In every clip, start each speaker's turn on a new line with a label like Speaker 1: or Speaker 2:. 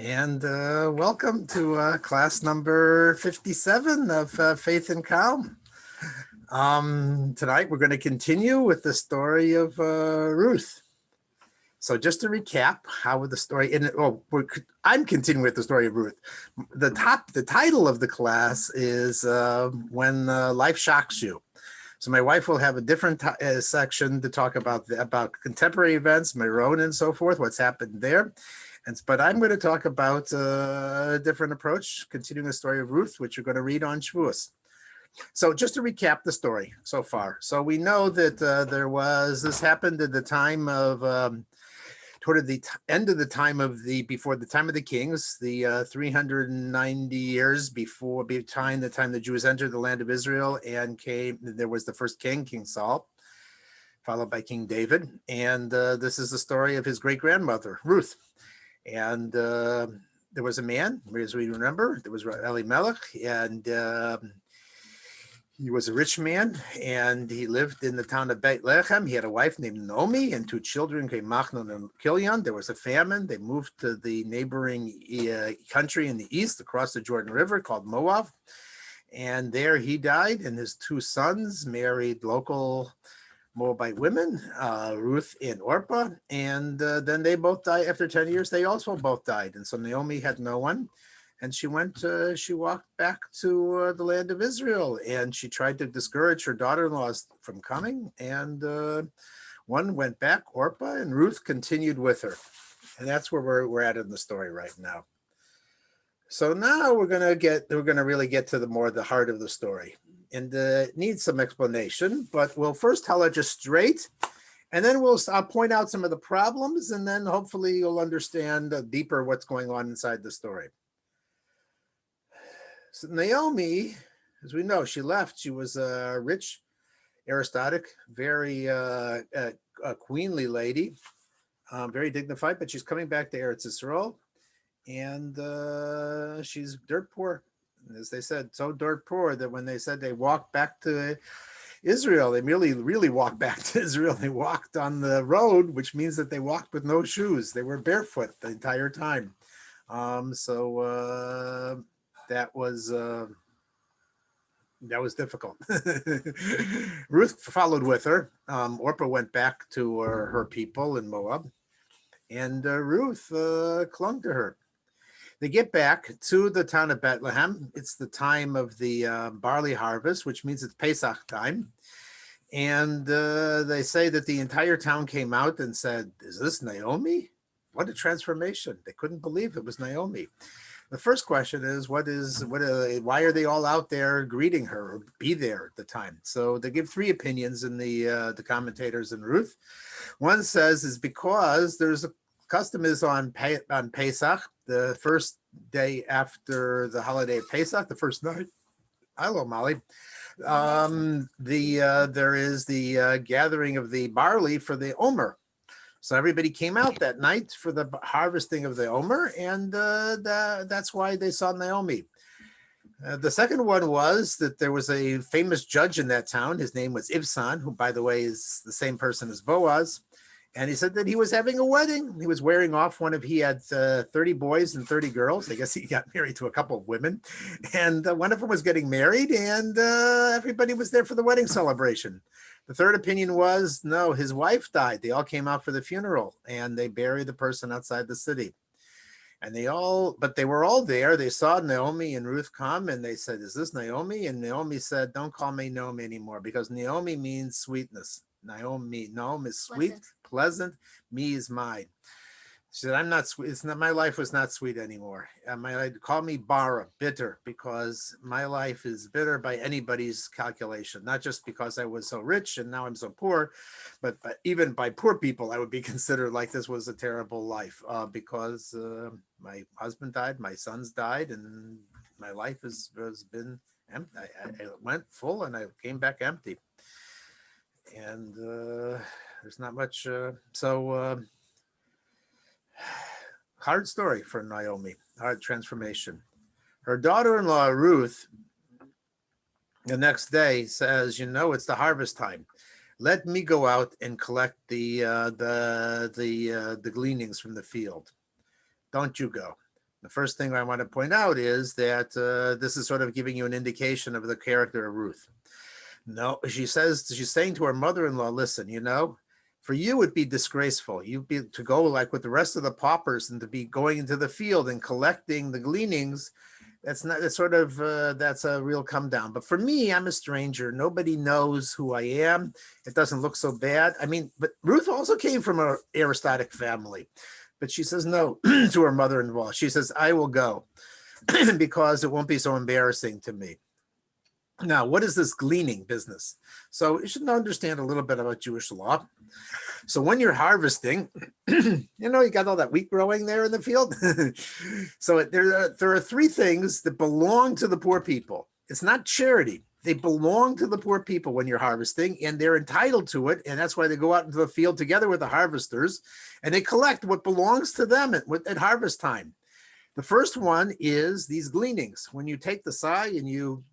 Speaker 1: And welcome to class number 57 of Faith and Calm. Tonight we're going to continue with the story of Ruth. So just to recap, how the story I'm continuing with the story of Ruth. The title of the class is When Life Shocks You. So my wife will have a different section to talk about contemporary events, Meron and so forth, what's happened there. But I'm going to talk about a different approach, continuing the story of Ruth, which you're going to read on Shavuos. So just to recap the story so far. So we know that this happened at the time of, toward the end of the time of before the time of the kings, the 390 years before the time the Jews entered the land of Israel and there was the first king, King Saul, followed by King David. And this is the story of his great-grandmother, Ruth. And there was a man, as we remember, there was Elimelech, and he was a rich man, and he lived in the town of Bethlehem. He had a wife named Naomi and two children named Machlon and Kilion. There was a famine. They moved to the neighboring country in the east across the Jordan River called Moab. And there he died, and his two sons married local Moabite women, Ruth and Orpah, and then they both died. After 10 years, they also both died. And so Naomi had no one, and she walked back to the land of Israel, and she tried to discourage her daughter-in-laws from coming, and one went back, Orpah, and Ruth continued with her. And that's where we're at in the story right now. So now we're going to really get to the heart of the story. And it needs some explanation, but we'll first tell it just straight, and then I'll point out some of the problems, and then hopefully you'll understand deeper what's going on inside the story. So Naomi, as we know, she left. She was a rich, aristocratic, very a queenly lady, very dignified, but she's coming back to Eretz Yisrael, and she's dirt poor. As they said, so dirt poor that when they said they walked back to Israel, they really walked back to Israel. They walked on the road, which means that they walked with no shoes. They were barefoot the entire time. So that was difficult. Ruth followed with her. Orpah went back to her people in Moab, and Ruth clung to her. They get back to the town of Bethlehem. It's the time of the barley harvest, which means it's Pesach time. And they say that the entire town came out and said, "Is this Naomi? What a transformation." They couldn't believe it was Naomi. The first question is, why are they all out there greeting her or be there at the time? So they give three opinions in the commentators in Ruth. One says is because there's a custom is on Pesach, the first day after the holiday of Pesach, the first night. Hello, Molly. There is the gathering of the barley for the Omer. So everybody came out that night for the harvesting of the Omer, and that's why they saw Naomi. The second one was that there was a famous judge in that town. His name was Ibsan, who, by the way, is the same person as Boaz. And he said that he was having a wedding. He was wearing off he had 30 boys and 30 girls. I guess he got married to a couple of women. And one of them was getting married, and everybody was there for the wedding celebration. The third opinion was, no, his wife died. They all came out for the funeral, and they buried the person outside the city. And they were all there. They saw Naomi and Ruth come, and they said, "Is this Naomi?" And Naomi said, "Don't call me Naomi anymore, because Naomi means sweetness. Naomi is sweet, pleasant. Me is mine." She said, "I'm not sweet. My life was not sweet anymore. Call me Bara, bitter, because my life is bitter by anybody's calculation. Not just because I was so rich and now I'm so poor, but even by poor people, I would be considered like this was a terrible life because my husband died, my sons died, and my life has been empty. I went full and I came back empty." And there's not much. Hard story for Naomi, hard transformation. Her daughter-in-law, Ruth, the next day says, "It's the harvest time. Let me go out and collect the gleanings from the field. Don't you go." The first thing I want to point out is that this is sort of giving you an indication of the character of Ruth. No, she's saying to her mother-in-law, listen, for you it'd be disgraceful. You'd be to go like with the rest of the paupers and to be going into the field and collecting the gleanings. That's a real come down. But for me, I'm a stranger. Nobody knows who I am. It doesn't look so bad. I mean, but Ruth also came from an aristocratic family. But she says no to her mother-in-law. She says, I will go because it won't be so embarrassing to me. Now, what is this gleaning business? So you should understand a little bit about Jewish law. So when you're harvesting, you got all that wheat growing there in the field. So there are three things that belong to the poor people. It's not charity. They belong to the poor people when you're harvesting, and they're entitled to it. And that's why they go out into the field together with the harvesters, and they collect what belongs to them at harvest time. The first one is these gleanings. When you take the scythe and you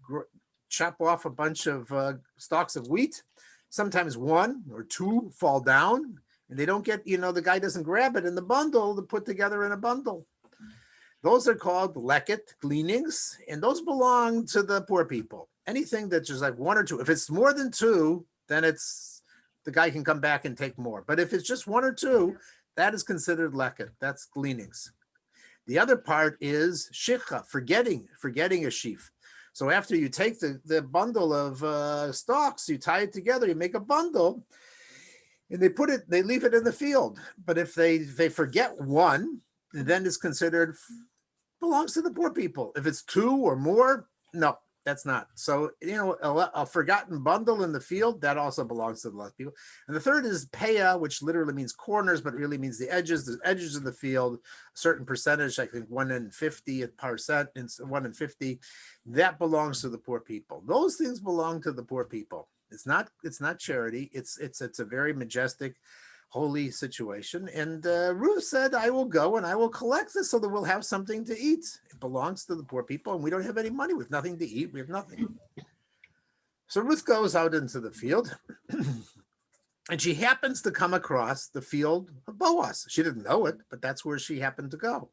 Speaker 1: chop off a bunch of stalks of wheat, sometimes one or two fall down, and they don't get, the guy doesn't grab it in the bundle to put together in a bundle. Those are called leket, gleanings, and those belong to the poor people. Anything that's just like one or two, if it's more than two, then the guy can come back and take more. But if it's just one or two, that is considered leket. That's gleanings. The other part is shikha, forgetting a sheaf. So after you take the bundle of stalks, you tie it together, you make a bundle, and they leave it in the field. But if they forget one, then it's considered belongs to the poor people. If it's two or more, no, that's not. So, a forgotten bundle in the field, that also belongs to the less people. And the third is peah, which literally means corners, but really means the edges of the field, a certain percentage, I think 1 in 50%, and 1 in 50, that belongs to the poor people. Those things belong to the poor people. It's not charity. It's a very majestic, holy situation. And Ruth said, I will go and I will collect this so that we'll have something to eat. It belongs to the poor people, and we don't have any money. We have nothing to eat. We have nothing. So Ruth goes out into the field and she happens to come across the field of Boaz. She didn't know it, but that's where she happened to go.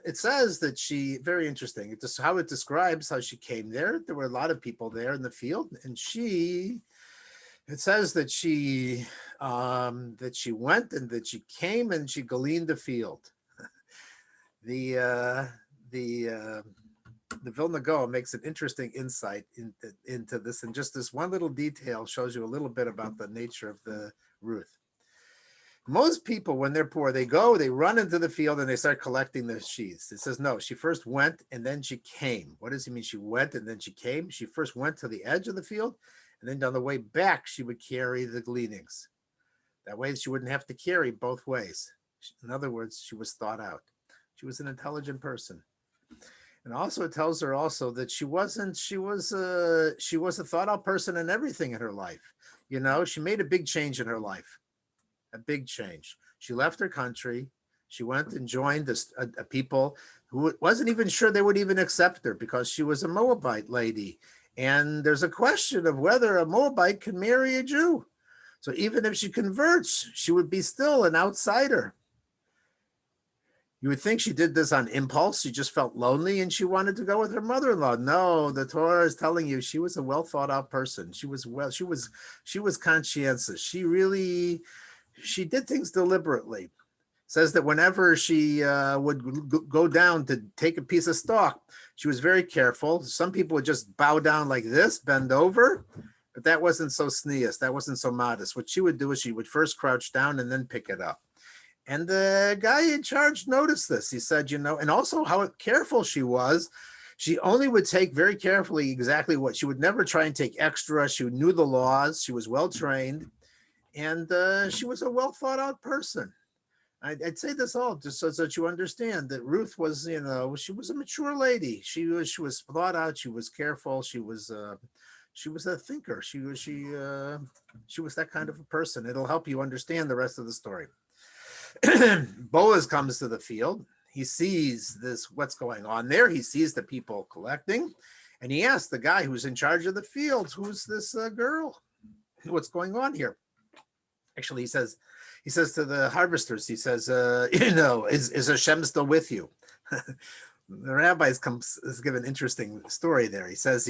Speaker 1: It says that very interesting. How it describes how she came there. There were a lot of people there in the field, and it says that she went and that she came and she gleaned the field. The Vilna Gaon makes an interesting insight into this, and just this one little detail shows you a little bit about the nature of the Ruth. Most people, when they're poor, they run into the field and they start collecting the sheaves. It says, no, she first went and then she came. What does it mean? She went and then she came. She first went to the edge of the field, and then on the way back, she would carry the gleanings. That way she wouldn't have to carry both ways. In other words, she was thought out. She was an intelligent person. And also it tells her also that she was a thought out person in everything in her life. She made a big change in her life. A big change. She left her country. She went and joined a people who wasn't even sure they would even accept her because she was a Moabite lady. And there's a question of whether a Moabite can marry a Jew. So even if she converts, she would be still an outsider. You would think she did this on impulse. She just felt lonely and she wanted to go with her mother-in-law. No, the Torah is telling you she was a well thought out person. She was conscientious. She did things deliberately. It says that whenever she would go down to take a piece of stalk, she was very careful. Some people would just bow down like this, bend over, but that wasn't so sneeze. That wasn't so modest. What she would do is she would first crouch down and then pick it up. And the guy in charge noticed this. He said, and also how careful she was. She only would take very carefully exactly what she would never try and take extra. She knew the laws. She was well trained. And she was a well thought out person. I'd say this all just so that you understand that Ruth was, she was a mature lady. She was thought out. She was careful. She was a thinker. She was that kind of a person. It'll help you understand the rest of the story. Boaz comes to the field. He sees what's going on there. He sees the people collecting, and he asks the guy who's in charge of the fields, "Who's this girl? What's going on here?" Actually, he says, he says to the harvesters, he says, is Hashem still with you? The rabbi is give an interesting story there. He says,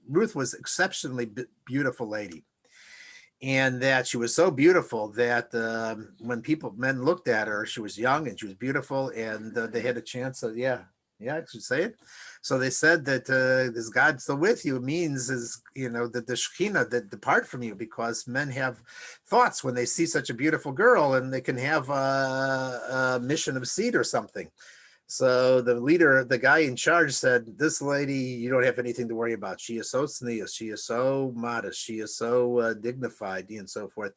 Speaker 1: Ruth was exceptionally beautiful lady, and that she was so beautiful that when men looked at her, she was young and she was beautiful, and they had a chance of, I should say it. So they said that this God still with you means that the Shekhinah that depart from you, because men have thoughts when they see such a beautiful girl, and they can have a mission of seed or something. So the leader, the guy in charge, said, this lady, you don't have anything to worry about. She is so tznius, she is so modest, she is so dignified, and so forth.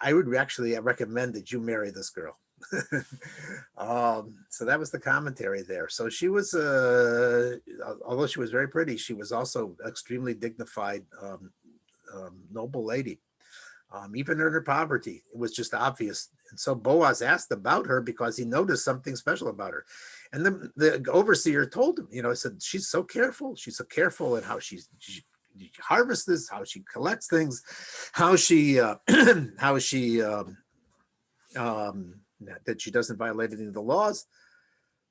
Speaker 1: I would actually recommend that you marry this girl. So that was the commentary there. So she was, although she was very pretty, she was also extremely dignified, noble lady. Even in her poverty, it was just obvious. And so Boaz asked about her because he noticed something special about her. And the overseer told him, said, she's so careful. She's so careful in how she harvests this, how she collects things, how she, that she doesn't violate any of the laws.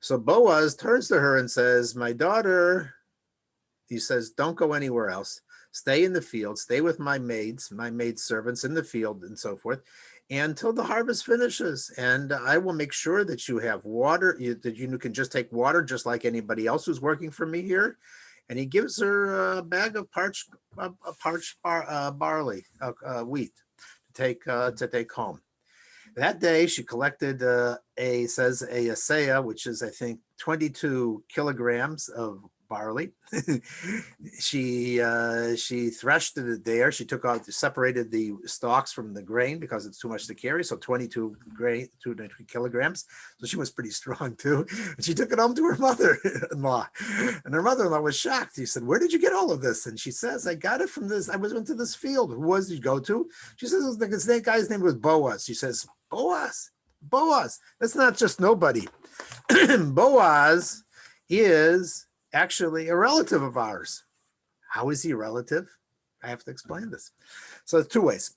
Speaker 1: So Boaz turns to her and says, my daughter, he says, don't go anywhere else. Stay in the field, stay with my maid servants in the field, and so forth, until the harvest finishes. And I will make sure that you have water, that you can just take water just like anybody else who's working for me here. And he gives her a bag of parched barley, wheat, to take home. That day, she collected a seah, which is, I think, 22 kilograms of barley. She threshed it there. She separated the stalks from the grain because it's too much to carry. So 22 kilograms. So she was pretty strong too. And she took it home to her mother-in-law. And her mother-in-law was shocked. He said, where did you get all of this? And she says, I got it from this. I went to this field. Who did you go to? She says, this guy's name was Boaz. She says, Boaz. That's not just nobody. Boaz is actually a relative of ours. How is he a relative? I have to explain this. So two ways.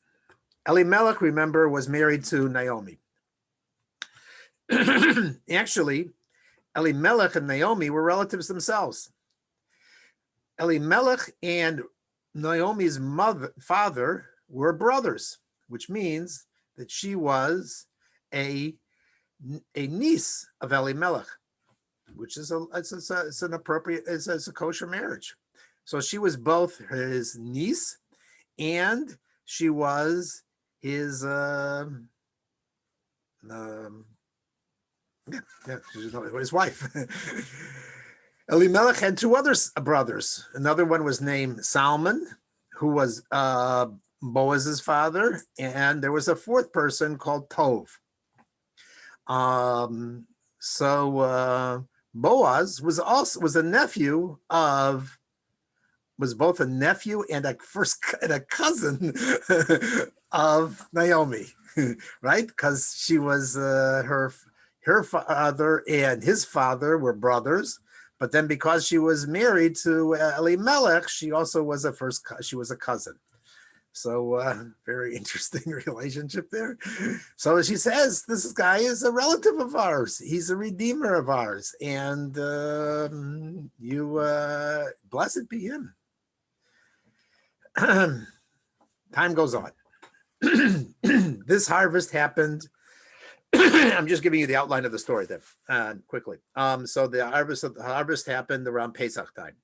Speaker 1: Elimelech, remember, was married to Naomi. Actually, Elimelech and Naomi were relatives themselves. Elimelech and Naomi's father were brothers, which means that she was a niece of Elimelech, which is it's a kosher marriage. So she was both his niece and she was his his wife. Elimelech had two other brothers. Another one was named Salmon, who was Boaz's father, and there was a fourth person called Tov. Boaz was both a nephew and a cousin of Naomi, right? Because she was her father and his father were brothers, but then because she was married to Elimelech, she also was a cousin. So very interesting relationship there. So she says, this guy is a relative of ours. He's a redeemer of ours. And blessed be him. Time goes on. This harvest happened. I'm just giving you the outline of the story then quickly. So the harvest happened around Pesach time.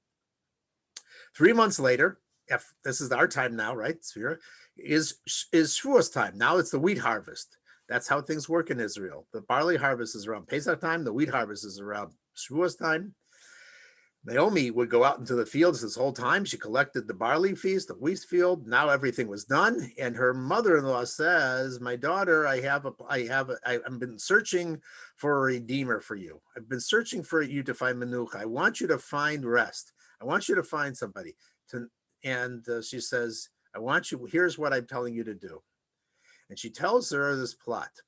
Speaker 1: 3 months later, if this is our time now, right? Sphira, is Shavuos time. Now it's the wheat harvest. That's how things work in Israel. The barley harvest is around Pesach time. The wheat harvest is around Shavuos time. Naomi would go out into the fields this whole time. She collected the barley feast, the wheat field. Now everything was done. And her mother-in-law says, my daughter, I've been searching for a redeemer for you. I've been searching for you to find Menucha. I want you to find rest. I want you to find somebody And she says, here's what I'm telling you to do. And she tells her this plot.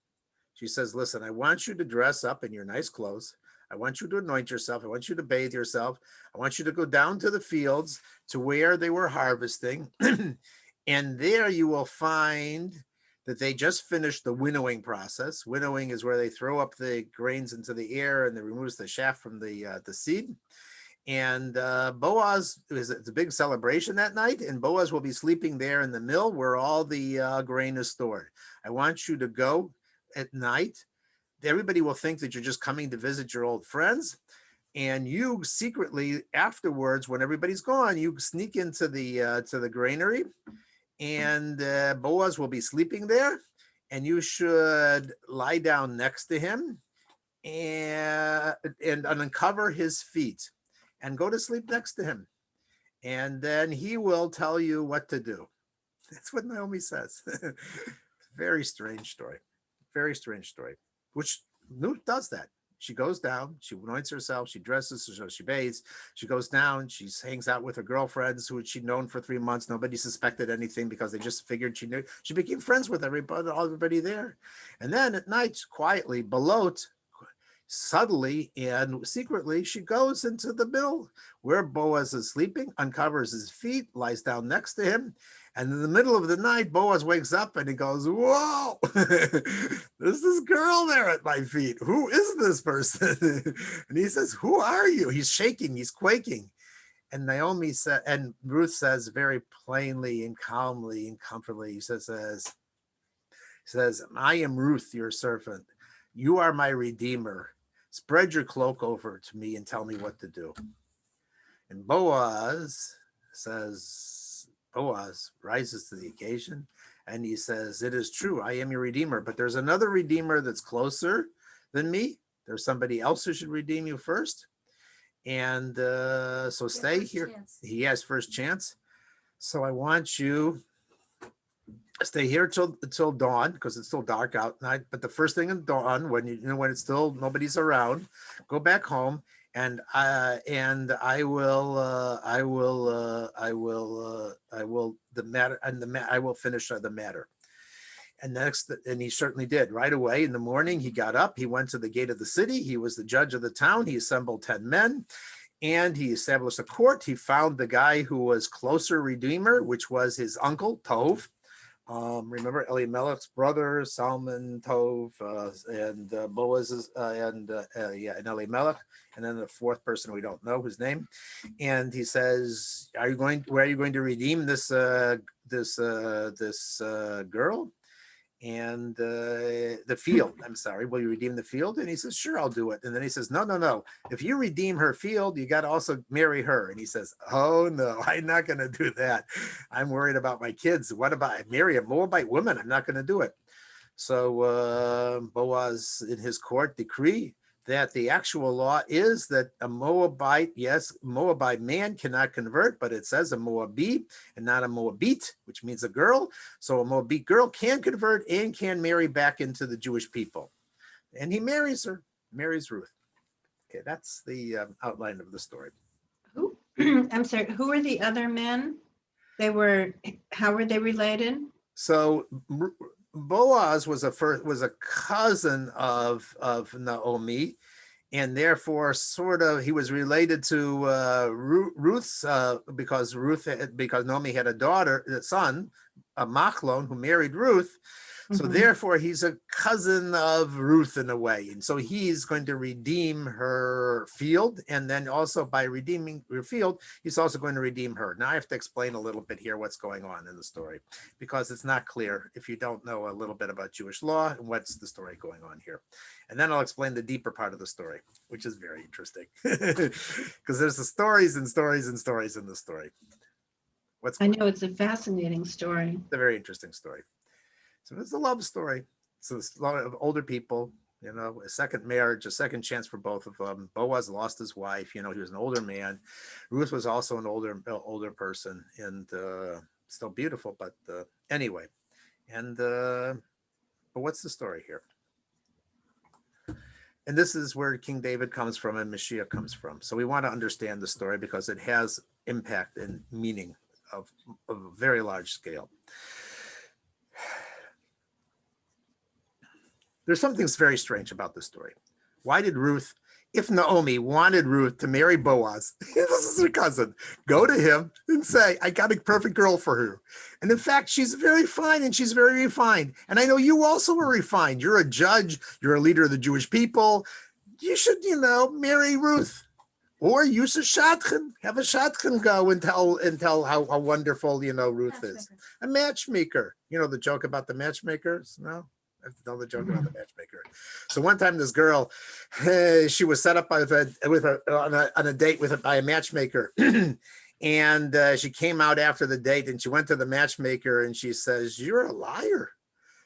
Speaker 1: She says, listen, I want you to dress up in your nice clothes. I want you to anoint yourself. I want you to bathe yourself. I want you to go down to the fields to where they were harvesting. And there you will find that they just finished the winnowing process. Winnowing is where they throw up the grains into the air and they removes the chaff from the seed. And Boaz, it's a big celebration that night, and Boaz will be sleeping there in the mill where all the grain is stored. I want you to go at night. Everybody will think that you're just coming to visit your old friends. And you secretly afterwards, when everybody's gone, you sneak into the granary, and Boaz will be sleeping there, and you should lie down next to him and uncover his feet and go to sleep next to him. And then he will tell you what to do. That's what Naomi says. Very strange story. Very strange story. Which Ruth does that. She goes down, she anoints herself, she dresses, she bathes, she goes down, she hangs out with her girlfriends who she'd known for 3 months. Nobody suspected anything because they just figured she knew. She became friends with everybody there. And then at night, quietly, below, subtly and secretly, she goes into the mill where Boaz is sleeping, uncovers his feet, lies down next to him. And in the middle of the night, Boaz wakes up and he goes, whoa, there's this girl there at my feet. Who is this person? And he says, who are you? He's shaking, he's quaking. And Naomi said, and Ruth says very plainly and calmly and comfortably, he says, I am Ruth, your servant. You are my redeemer. Spread your cloak over to me and tell me what to do. And Boaz rises to the occasion and he says, it is true, I am your redeemer, but there's another redeemer that's closer than me. There's somebody else who should redeem you first. And so stay here. Chance. He has first chance. So I want you stay here till dawn, because it's still dark out night. But the first thing in dawn, when when it's still nobody's around, go back home, and I will finish the matter. And he certainly did. Right away in the morning, he got up, he went to the gate of the city. He was the judge of the town. He assembled 10 men. And he established a court. He found the guy who was closer redeemer, which was his uncle, Tov. Remember Elimelech's brother, Salmon, Tov, and Boaz's, and Elimelech, and then the fourth person we don't know his name. And he says, where are you going to redeem this girl? And the field, I'm sorry, will you redeem the field? And he says, sure, I'll do it. And then he says, no. If you redeem her field, you got to also marry her. And he says, oh no, I'm not going to do that. I'm worried about my kids. What about I marry a Moabite woman? I'm not going to do it. So Boaz in his court decree that the actual law is that a Moabite man cannot convert, but it says a Moabite and not a Moabite, which means a girl. So a Moabite girl can convert and can marry back into the Jewish people. And he marries Ruth. Okay, that's the outline of the story.
Speaker 2: Who? I'm sorry, who were the other men? How were they related?
Speaker 1: So Boaz was a cousin of Naomi, and therefore he was related to Ruth's because Naomi had a son, Machlon, who married Ruth. So therefore he's a cousin of Ruth in a way. And so he's going to redeem her field. And then also by redeeming her field, he's also going to redeem her. Now I have to explain a little bit here what's going on in the story, because it's not clear if you don't know a little bit about Jewish law and what's the story going on here. And then I'll explain the deeper part of the story, which is very interesting because there's the stories and stories and stories in the story.
Speaker 2: I know it's a fascinating story.
Speaker 1: It's a very interesting story. So it's a love story. So it's a lot of older people, a second marriage, a second chance for both of them. Boaz lost his wife. He was an older man. Ruth was also an older person, and still beautiful. But anyway, but what's the story here? And this is where King David comes from and Mashiach comes from. So we want to understand the story because it has impact and meaning of a very large scale. There's something very strange about this story. Why did Ruth, if Naomi wanted Ruth to marry Boaz, this is her cousin, go to him and say, I got a perfect girl for her. And in fact, she's very fine and she's very refined. And I know you also are refined. You're a judge. You're a leader of the Jewish people. You should, marry Ruth. Or use a shadchan. Have a shadchan go and tell how wonderful, Ruth is. A matchmaker. The joke about the matchmakers? No? I have to tell the joke about the matchmaker. So one time this girl, she was set up on a date by a matchmaker. And she came out after the date and she went to the matchmaker and she says, you're a liar.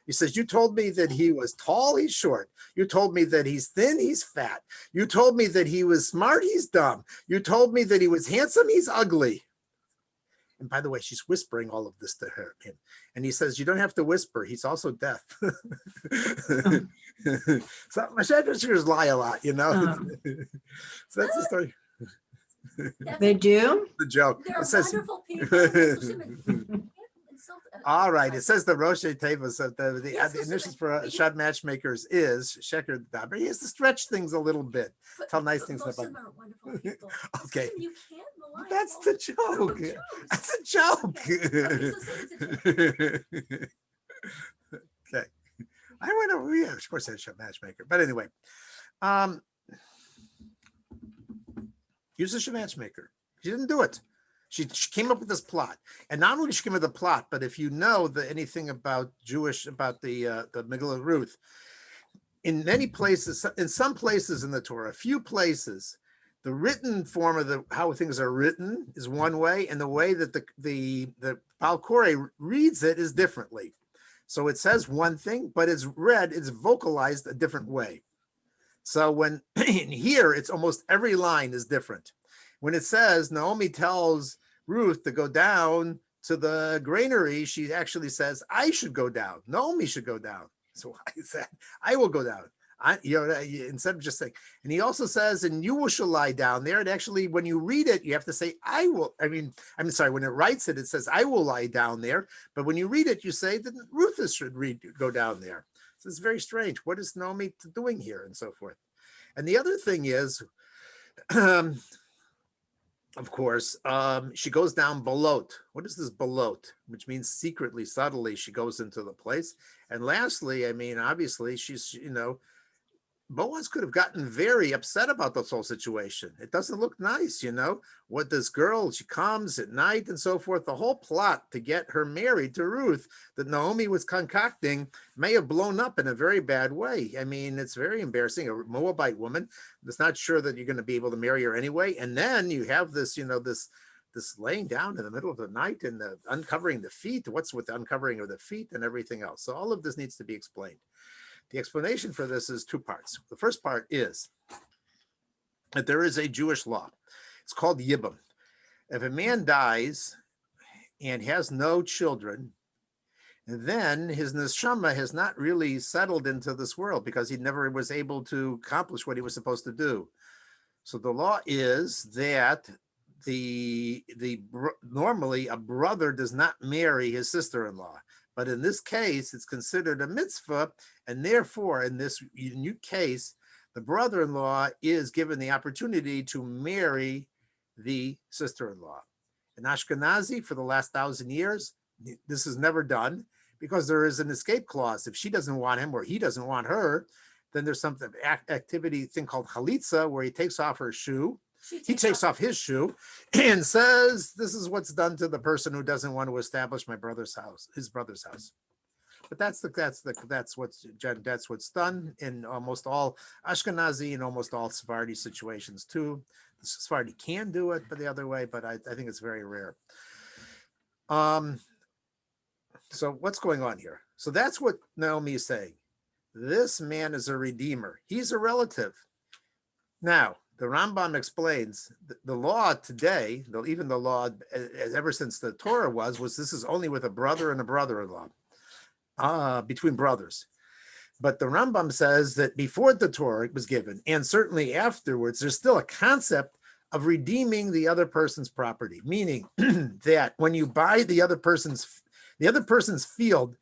Speaker 1: He says, you told me that he was tall, he's short. You told me that he's thin, he's fat. You told me that he was smart, he's dumb. You told me that he was handsome, he's ugly. And by the way, she's whispering all of this to him. And he says, you don't have to whisper. He's also deaf. So my shadowers lie a lot, So that's the story.
Speaker 2: They do?
Speaker 1: The joke.
Speaker 3: They're
Speaker 1: It says,
Speaker 3: wonderful people.
Speaker 1: all right. It says the Rosh Tevos of the initials for Shad matchmakers is Sheker Daber. He has to stretch things a little bit. Tell nice things
Speaker 3: most
Speaker 1: about
Speaker 3: of them are wonderful people.
Speaker 1: Okay.
Speaker 3: You can't rely on
Speaker 1: That's
Speaker 3: all
Speaker 1: the
Speaker 3: the
Speaker 1: joke.
Speaker 3: Jews.
Speaker 1: That's a joke.
Speaker 3: Okay, so say it's a joke.
Speaker 1: Okay. I went over, yeah, of course, I should matchmaker. But anyway, use a matchmaker. She didn't do it. She came up with this plot, and not only did she came up with the plot, but if you know anything about the Megillah Ruth, in many places, in some places in the Torah, a few places, the written form of how things are written is one way, and the way that the Baal Koreh reads it is differently. So it says one thing, but it's vocalized a different way. So when in here, it's almost every line is different. When it says Naomi tells Ruth to go down to the granary, she actually says, I should go down. Naomi should go down. So I said, I will go down. Instead of just saying, and he also says, and you shall lie down there. And actually, when you read it, you have to say, I will. I'm sorry, when it writes it, it says, I will lie down there. But when you read it, you say that Ruth should go down there. So it's very strange. What is Naomi doing here and so forth? And the other thing is, of course, she goes down belot. What is this belot? Which means secretly, subtly, she goes into the place. And lastly, obviously, she's, Boaz could have gotten very upset about this whole situation. It doesn't look nice, What this girl, she comes at night and so forth. The whole plot to get her married to Ruth that Naomi was concocting may have blown up in a very bad way. It's very embarrassing. A Moabite woman that's not sure that you're going to be able to marry her anyway. And then you have this, this laying down in the middle of the night and the uncovering the feet. What's with the uncovering of the feet and everything else? So all of this needs to be explained. The explanation for this is two parts. The first part is that there is a Jewish law. It's called Yibum. If a man dies and has no children, then his neshama has not really settled into this world because he never was able to accomplish what he was supposed to do. So the law is that normally a brother does not marry his sister-in-law. But in this case, it's considered a mitzvah, and therefore, in this unique case, the brother-in-law is given the opportunity to marry the sister-in-law. In Ashkenazi, for the last 1,000 years, this is never done because there is an escape clause. If she doesn't want him or he doesn't want her, then there's something activity thing called chalitza, where he takes off her shoe. He takes off his shoe and says, this is what's done to the person who doesn't want to establish my brother's house, his brother's house. But that's what's done in almost all Ashkenazi and almost all Sephardi situations too. The Sephardi can do it, but the other way, but I think it's very rare. So what's going on here? So that's what Naomi is saying. This man is a redeemer. He's a relative. Now, the Rambam explains the law today, even the law ever since the Torah was this is only with a brother and a brother-in-law, between brothers. But the Rambam says that before the Torah was given, and certainly afterwards, there's still a concept of redeeming the other person's property, meaning that when you buy the other person's field,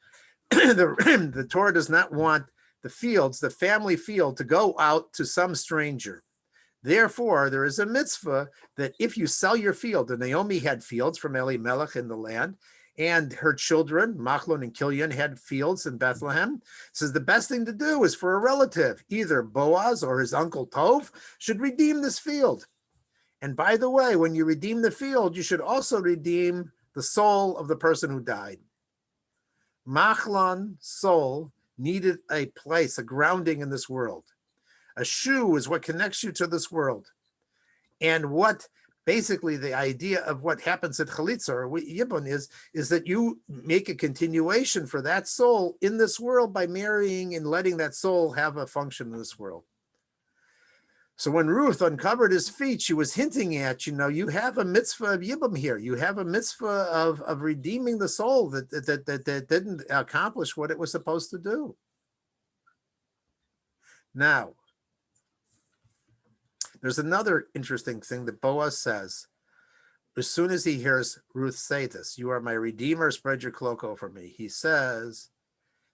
Speaker 1: the Torah does not want the fields, the family field, to go out to some stranger. Therefore, there is a mitzvah that if you sell your field, and Naomi had fields from Elimelech in the land, and her children, Machlon and Kilian, had fields in Bethlehem, says the best thing to do is for a relative, either Boaz or his uncle Tov, should redeem this field. And by the way, when you redeem the field, you should also redeem the soul of the person who died. Machlon, soul, needed a place, a grounding in this world. A shoe is what connects you to this world. And what basically the idea of what happens at Chalitza or Yibun is that you make a continuation for that soul in this world by marrying and letting that soul have a function in this world. So when Ruth uncovered his feet, she was hinting at, you have a mitzvah of Yibum here. You have a mitzvah of redeeming the soul that didn't accomplish what it was supposed to do. Now, there's another interesting thing that Boaz says. As soon as he hears Ruth say this, "You are my redeemer, spread your cloak over me," he says,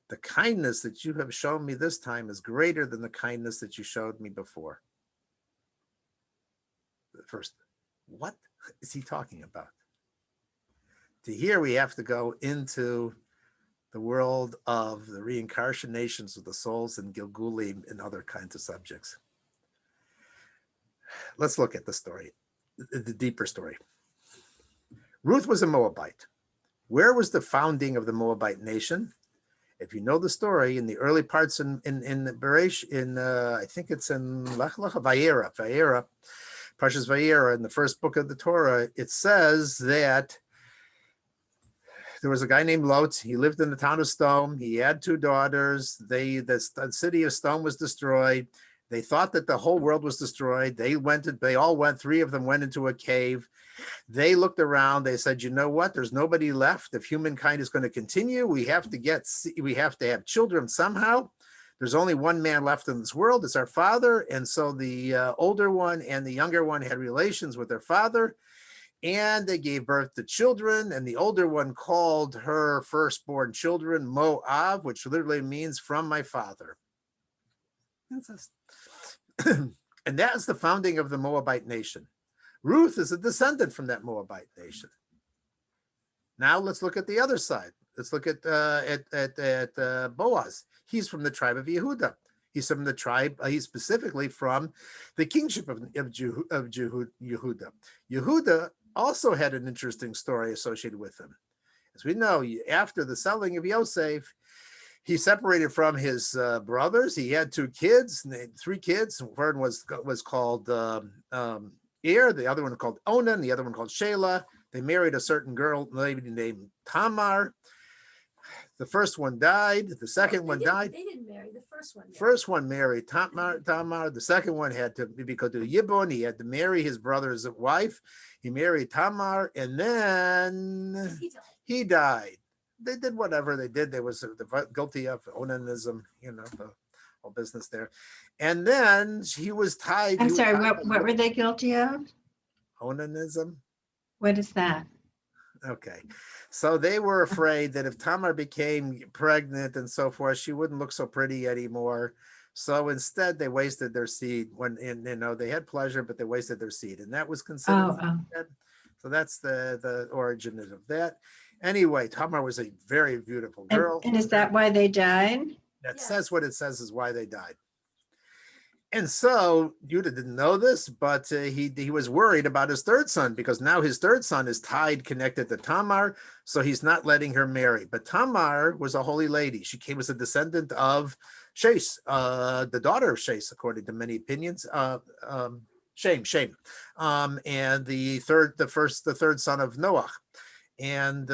Speaker 1: "The kindness that you have shown me this time is greater than the kindness that you showed me before." First, what is he talking about? To here, we have to go into the world of the reincarnations of the souls and Gilgulim and other kinds of subjects. Let's look at the story, the deeper story. Ruth was a Moabite. Where was the founding of the Moabite nation? If you know the story, in the early parts in Beresh, I think it's in Vayera, Parshas Vayera, in the first book of the Torah, it says that there was a guy named Lot. He lived in the town of Stone. He had 2 daughters. The city of Stone was destroyed. They thought that the whole world was destroyed. They all went, 3 of them went into a cave. They looked around. They said, you know what? There's nobody left. If humankind is going to continue, we have to have children somehow. There's only one man left in this world. It's our father. And so the older one and the younger one had relations with their father, and they gave birth to children. And the older one called her firstborn children Moab, which literally means from my father. And that is the founding of the Moabite nation. Ruth is a descendant from that Moabite nation. Now let's look at the other side. Let's look at Boaz. He's from the tribe of Yehuda. He's from the tribe. He's specifically from the kingship of Yehuda. Yehuda also had an interesting story associated with him. As we know, after the selling of Yosef, he separated from his brothers. He had 2 kids, 3 kids. One was called Er, the other one called Onan, the other one called Shelah. They married a certain lady named Tamar. The first one died. The second one died.
Speaker 3: They didn't marry. The first one.
Speaker 1: First one married Tamar. The second one had to, because of Yibon, he had to marry his brother's wife. He married Tamar, and then he died. They did whatever they did. They was guilty of onanism, the whole business there. And then he was tied.
Speaker 2: I'm sorry, what were they guilty of?
Speaker 1: Onanism.
Speaker 2: What is that?
Speaker 1: Okay. So they were afraid that if Tamar became pregnant and so forth, she wouldn't look so pretty anymore. So instead, they wasted their seed they had pleasure, but they wasted their seed. And that was considered. So that's the origin of that. Anyway, Tamar was a very beautiful girl.
Speaker 2: And is that why they died?
Speaker 1: That says what it says is why they died. And so Judah didn't know this, but he was worried about his 3rd son, because now his 3rd son is connected to Tamar, so he's not letting her marry. But Tamar was a holy lady. She was a descendant of Shais, the daughter of Shais, according to many opinions. Shem, and the 3rd son of Noah. And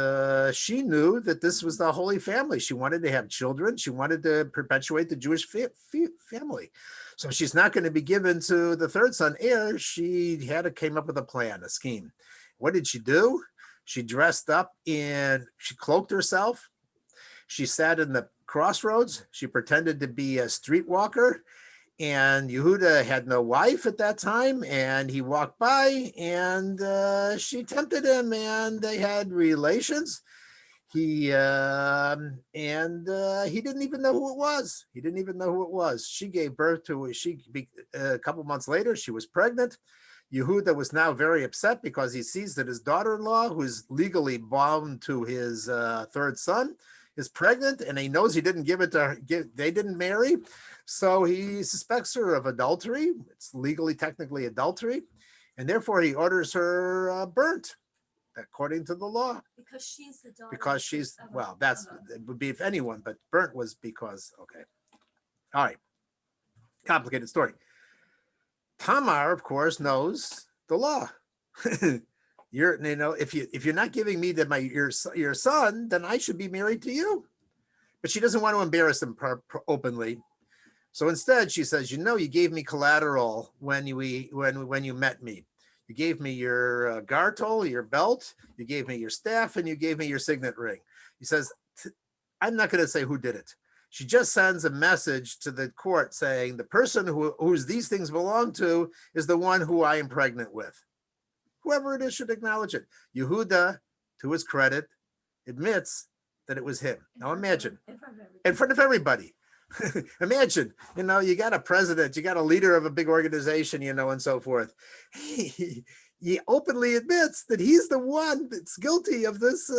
Speaker 1: she knew that this was the holy family. She wanted to have children. She wanted to perpetuate the Jewish family. So she's not going to be given to the 3rd son heir. She came up with a plan, a scheme. What did she do? She dressed up she cloaked herself. She sat in the crossroads. She pretended to be a streetwalker. And Yehuda had no wife at that time, and he walked by, and she tempted him, and they had relations. he didn't even know who it was. He didn't even know who it was. She gave birth to a couple months later. She was pregnant. Yehuda was now very upset because he sees that his daughter-in-law, who is legally bound to his third son, is pregnant, and he knows he didn't give it to her. They didn't marry, so he suspects her of adultery. It's legally, technically adultery, and therefore he orders her burnt, according to the law.
Speaker 3: Because she's the daughter.
Speaker 1: Because she's,
Speaker 3: of a-
Speaker 1: well, that's,
Speaker 3: of a-
Speaker 1: it would be if anyone, but burnt was because, okay. All right. Complicated story. Tamar, of course, knows the law. If you're not giving me your son, then I should be married to you. But she doesn't want to embarrass him openly. So instead, she says, you gave me collateral when you met me. You gave me your gartel, your belt, you gave me your staff, and you gave me your signet ring. He says, I'm not going to say who did it. She just sends a message to the court saying the person whose these things belong to is the one who I am pregnant with. Whoever it is should acknowledge it. Yehuda, to his credit, admits that it was him. Now imagine, in front of everybody. Imagine, you got a president, you got a leader of a big organization, and so forth. He openly admits that he's the one that's guilty of this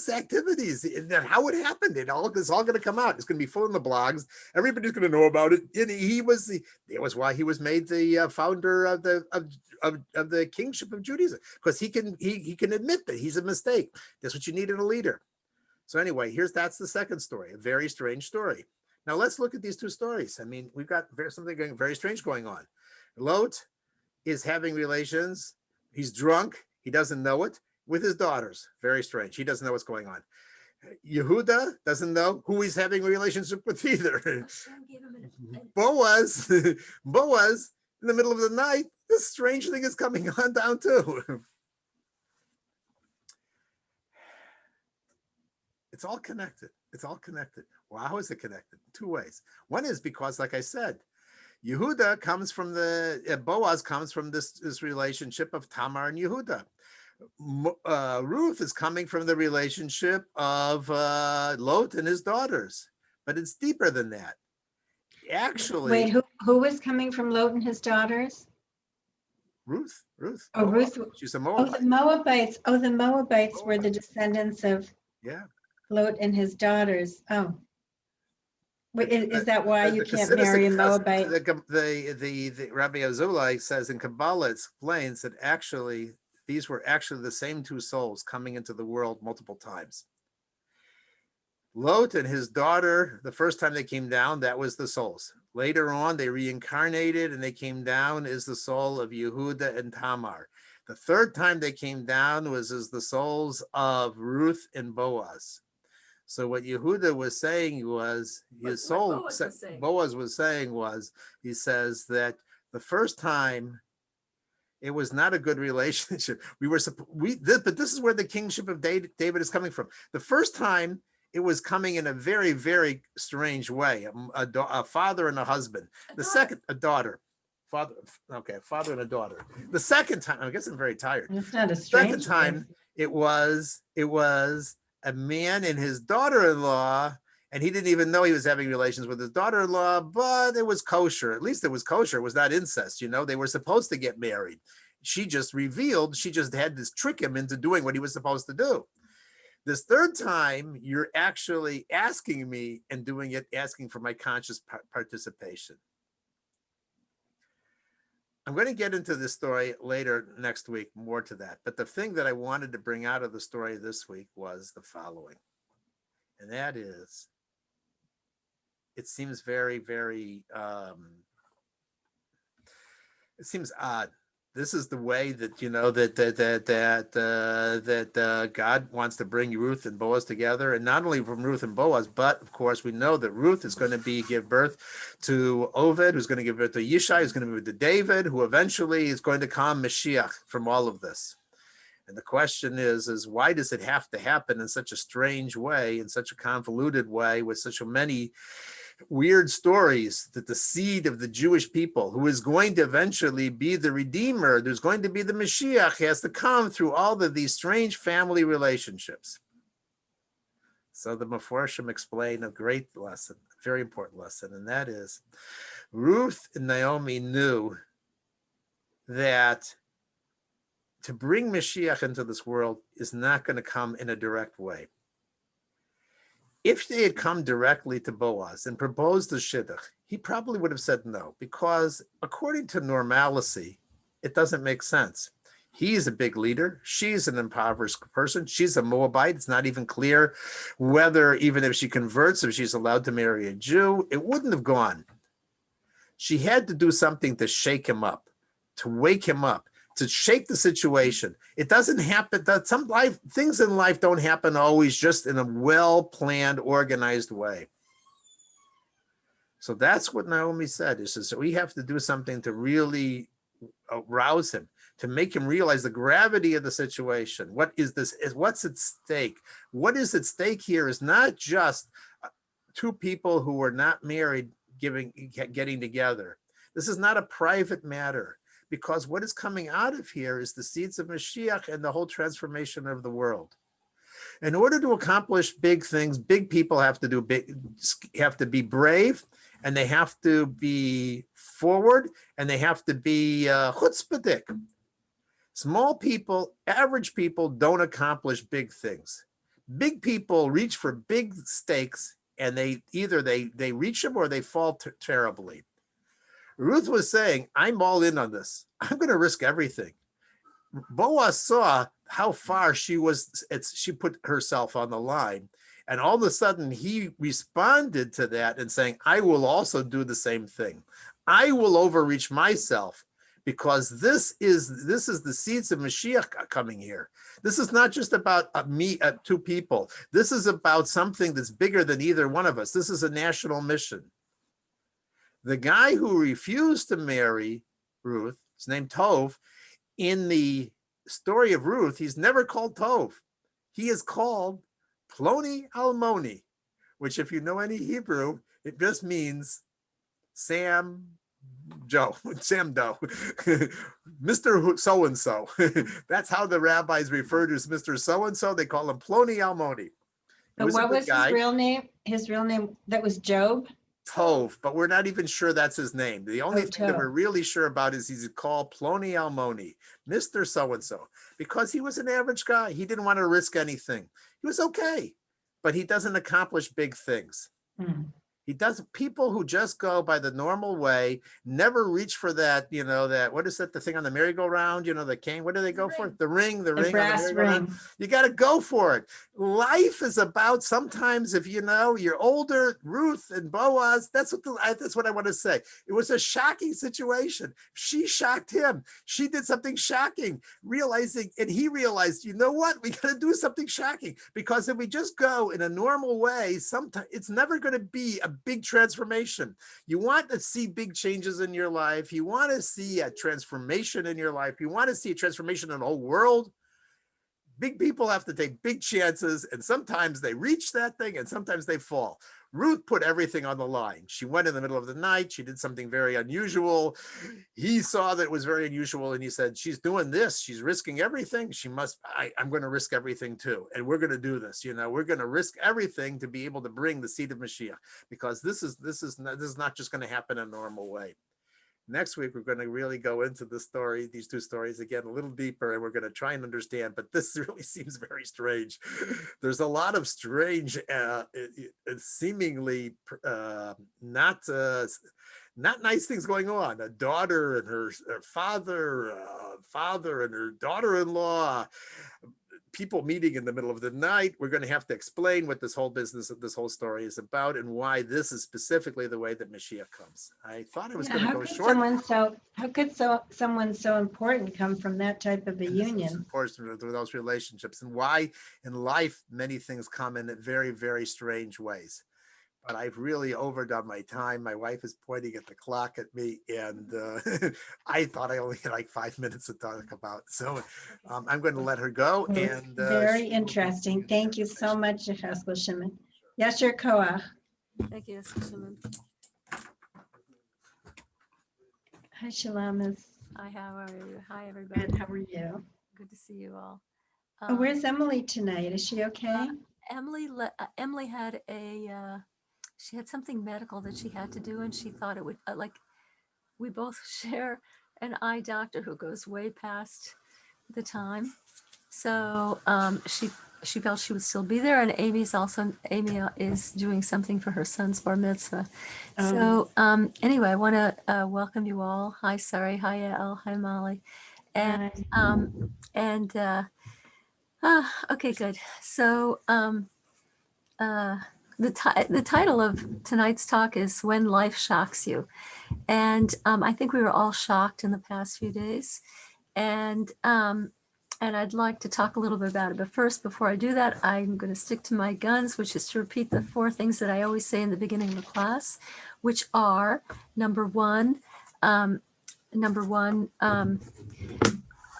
Speaker 1: activities, and how it happened. It's all going to come out. It's going to be full in the blogs. Everybody's going to know about it. And that was why he was made the founder of the kingship of Judaism, because he can admit that he's a mistake. That's what you need in a leader. So anyway, that's the second story, a very strange story. Now let's look at these two stories. I mean, we've got something very strange going on. Lot is having relations. He's drunk. He doesn't know it, with his daughters. Very strange. He doesn't know what's going on. Yehuda doesn't know who he's having a relationship with either.
Speaker 3: Hashem gave him
Speaker 1: Boaz, in the middle of the night, this strange thing is coming on down too. It's all connected. It's all connected. Well, how is it connected? Two ways. One is because, like I said, Yehuda comes from Boaz comes from this relationship of Tamar and Yehuda. Ruth is coming from the relationship of Lot and his daughters, but it's deeper than that. Actually,
Speaker 2: Wait, who was coming from Lot and his daughters?
Speaker 1: Ruth.
Speaker 2: Oh, Ruth.
Speaker 1: She's a
Speaker 2: Oh,
Speaker 1: Moabite.
Speaker 2: the Moabites. Oh, the Moabites were the descendants of Lot and his daughters. Oh. Wait, is that why you can't marry a Moabite?
Speaker 1: The Rabbi Azulai says in Kabbalah, explains that actually these were actually the same two souls coming into the world multiple times. Lot and his daughter, the first time they came down, that was the souls. Later on, they reincarnated and they came down as the soul of Yehuda and Tamar. The third time they came down was as the souls of Ruth and Boaz. So what Yehuda was saying was, his soul, Boaz was saying was, he says that the first time it was not a good relationship. But this is where the kingship of David is coming from. The first time it was coming in a very, very strange way, a father and a husband. The second, a daughter. Father and a daughter. The second time, I guess I'm very tired.
Speaker 2: It's not a strange
Speaker 1: Second time, it was a man and his daughter-in-law, and he didn't even know he was having relations with his daughter-in-law, but it was kosher. At least it was kosher. It was not incest. They were supposed to get married. She just had to trick him into doing what he was supposed to do. This third time, you're actually asking me and doing it, asking for my conscious participation. I'm going to get into this story later next week, more to that. But the thing that I wanted to bring out of the story this week was the following. And that is, it seems very, very, it seems odd. This is the way that, that God wants to bring Ruth and Boaz together. And not only from Ruth and Boaz, but of course we know that Ruth is going to give birth to Oved, who's going to give birth to Yishai, who's going to give birth to David, who eventually is going to come Mashiach from all of this. And the question is why does it have to happen in such a strange way, in such a convoluted way, with such many weird stories, that the seed of the Jewish people, who is going to eventually be the Redeemer, there's going to be the Mashiach, has to come through all of these strange family relationships. So the Meforshim explain a great lesson, a very important lesson, and that is Ruth and Naomi knew that to bring Mashiach into this world is not going to come in a direct way. If they had come directly to Boaz and proposed the shidduch, he probably would have said no, because according to normalcy, it doesn't make sense. He's a big leader. She's an impoverished person. She's a Moabite. It's not even clear whether, even if she converts, if she's allowed to marry a Jew. It wouldn't have gone. She had to do something to shake him up, to wake him up, to shake the situation. It doesn't happen. That things in life don't happen always just in a well-planned, organized way. So that's what Naomi said. She says, we have to do something to really arouse him, to make him realize the gravity of the situation. What is this? What's at stake? What is at stake here is not just two people who are not married getting together. This is not a private matter, because what is coming out of here is the seeds of Mashiach and the whole transformation of the world. In order to accomplish big things, big people have to be brave, and they have to be forward, and they have to be chutzpahdik. Small people, average people don't accomplish big things. Big people reach for big stakes, and they either reach them or they fall terribly. Ruth was saying, I'm all in on this. I'm going to risk everything. Boaz saw how far she put herself on the line. And all of a sudden he responded to that and saying, I will also do the same thing. I will overreach myself, because this is the seeds of Mashiach coming here. This is not just about two people. This is about something that's bigger than either one of us. This is a national mission. The guy who refused to marry Ruth, his name Tov, in the story of Ruth, he's never called Tov. He is called Ploni Almoni, which, if you know any Hebrew, it just means Sam Doe, Mr. So-and-so. That's how the rabbis refer to Mr. So-and-so. They call him Ploni Almoni.
Speaker 2: But what was his real name? His real name, that was Job?
Speaker 1: Tov, but we're not even sure that's his name. The only thing that we're really sure about is he's called Ploni Almoni, Mr. So-and-so, because he was an average guy. He didn't want to risk anything. He was okay, but he doesn't accomplish big things. He doesn't. People who just go by the normal way never reach for that, what is that, the thing on the merry-go-round, the cane, what do they go for? The ring. The
Speaker 2: brass ring.
Speaker 1: You got to go for it. Life is about, sometimes, if you're older, Ruth and Boaz, that's what I want to say. It was a shocking situation. She shocked him. She did something shocking, and he realized, you know what? We got to do something shocking, because if we just go in a normal way, sometimes it's never going to be a big transformation. You want to see big changes in your life. You want to see a transformation in your life. You want to see a transformation in the whole world. Big people have to take big chances, and sometimes they reach that thing and sometimes they fall. Ruth put everything on the line. She went in the middle of the night. She did something very unusual. He saw that it was very unusual, and he said, she's doing this. She's risking everything. I'm going to risk everything too. And we're going to do this. We're going to risk everything to be able to bring the seed of Mashiach, because this is not just going to happen in a normal way. Next week, we're going to really go into the story, these two stories again, a little deeper, and we're going to try and understand, but this really seems very strange. There's a lot of strange, seemingly not nice things going on. A daughter and her father, father and her daughter-in-law, people meeting in the middle of the night. We're going to have to explain what this whole story is about, and why this is specifically the way that Mashiach comes. I thought it was going to go short.
Speaker 2: How could someone so important come from that type of a union?
Speaker 1: It's important to those relationships, and why in life many things come in very, very strange ways. But I've really overdone my time. My wife is pointing at the clock at me, and I thought I only had like 5 minutes to talk about. So I'm going to let her go. And
Speaker 2: very interesting. Thank you so much, Yecheskel Shimon. Yasher Koach.
Speaker 3: Thank you, Shimon.
Speaker 2: Hi, Shalamas.
Speaker 3: Hi, how are you? Hi, everybody.
Speaker 2: Good. How are you?
Speaker 3: Good to see you all.
Speaker 2: Where's Emily tonight? Is she okay?
Speaker 3: Emily had she had something medical that she had to do, and she thought it would we both share an eye doctor who goes way past the time. So she felt she would still be there, and Amy is doing something for her son's bar mitzvah. So anyway, I want to welcome you all. Hi, Sari. Hi, El. Hi, Molly. And okay, good. So the title of tonight's talk is "When Life Shocks You," and I think we were all shocked in the past few days, and I'd like to talk a little bit about it. But first, before I do that, I'm going to stick to my guns, which is to repeat the 4 things that I always say in the beginning of the class, which are number one,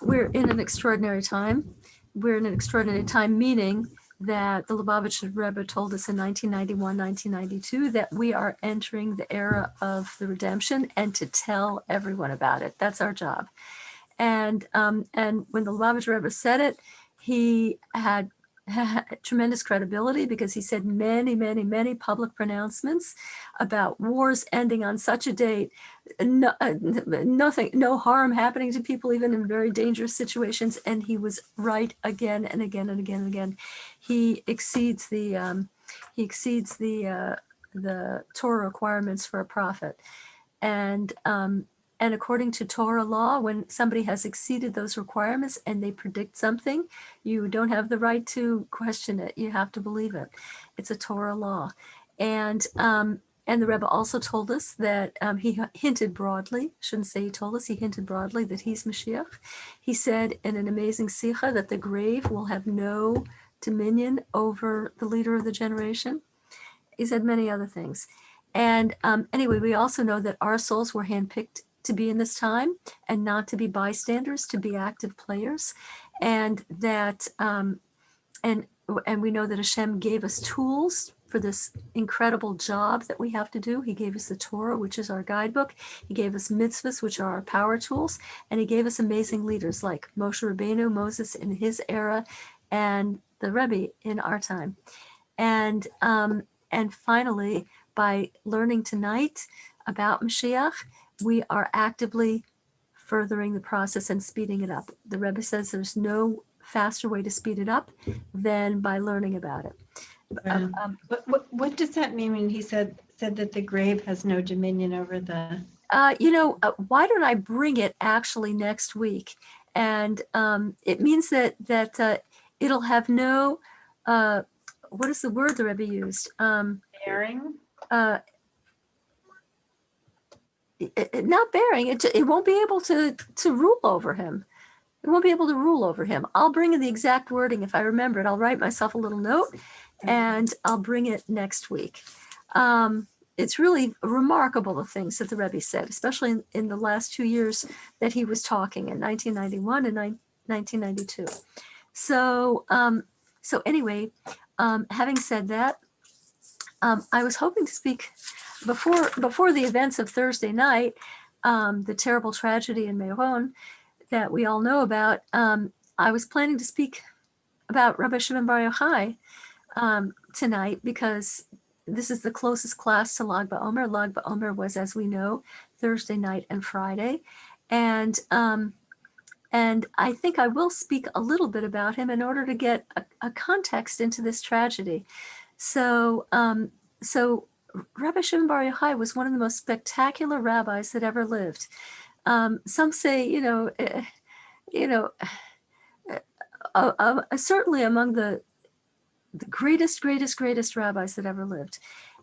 Speaker 3: we're in an extraordinary time. We're in an extraordinary time, meaning that the Lubavitcher Rebbe told us in 1991, 1992, that we are entering the era of the redemption, and to tell everyone about it. That's our job. And when the Lubavitcher Rebbe said it, he had tremendous credibility, because he said many, many, many public pronouncements about wars ending on such a date, no harm happening to people, even in very dangerous situations. And he was right again and again and again and again. He exceeds the Torah requirements for a prophet. And according to Torah law, when somebody has exceeded those requirements and they predict something, you don't have the right to question it. You have to believe it. It's a Torah law. And the Rebbe also told us that he hinted broadly, shouldn't say he told us, he hinted broadly that he's Mashiach. He said in an amazing sicha that the grave will have no dominion over the leader of the generation. He said many other things. And anyway, we also know that our souls were handpicked to be in this time, and not to be bystanders, to be active players. And that and we know that Hashem gave us tools for this incredible job that we have to do. He gave us the Torah, which is our guidebook. He gave us mitzvahs, which are our power tools. And he gave us amazing leaders like Moshe Rabbeinu, Moses in his era, and the Rebbe in our time. And finally, by learning tonight about Mashiach, we are actively furthering the process and speeding it up. The Rebbe says there's no faster way to speed it up than by learning about it.
Speaker 2: What does that mean when he said that the grave has no dominion over the?
Speaker 3: Why don't I bring it actually next week? And it means that it'll have no, what is the word the Rebbe used?
Speaker 2: Bearing?
Speaker 3: Not bearing, it won't be able to rule over him. It won't be able to rule over him. I'll bring in the exact wording if I remember it. I'll write myself a little note, and I'll bring it next week. It's really remarkable, the things that the Rebbe said, especially in the last 2 years that he was talking, in 1991 and 1992. So anyway, having said that, I was hoping to speak before the events of Thursday night, the terrible tragedy in Meron that we all know about. I was planning to speak about Rabbi Shimabra tonight, because this is the closest class to Lag BaOmer. Lag BaOmer was, as we know, Thursday night and Friday, and I think I will speak a little bit about him in order to get a context into this tragedy. So Rabbi Shimabra was one of the most spectacular rabbis that ever lived. Some say, certainly among the greatest rabbis that ever lived.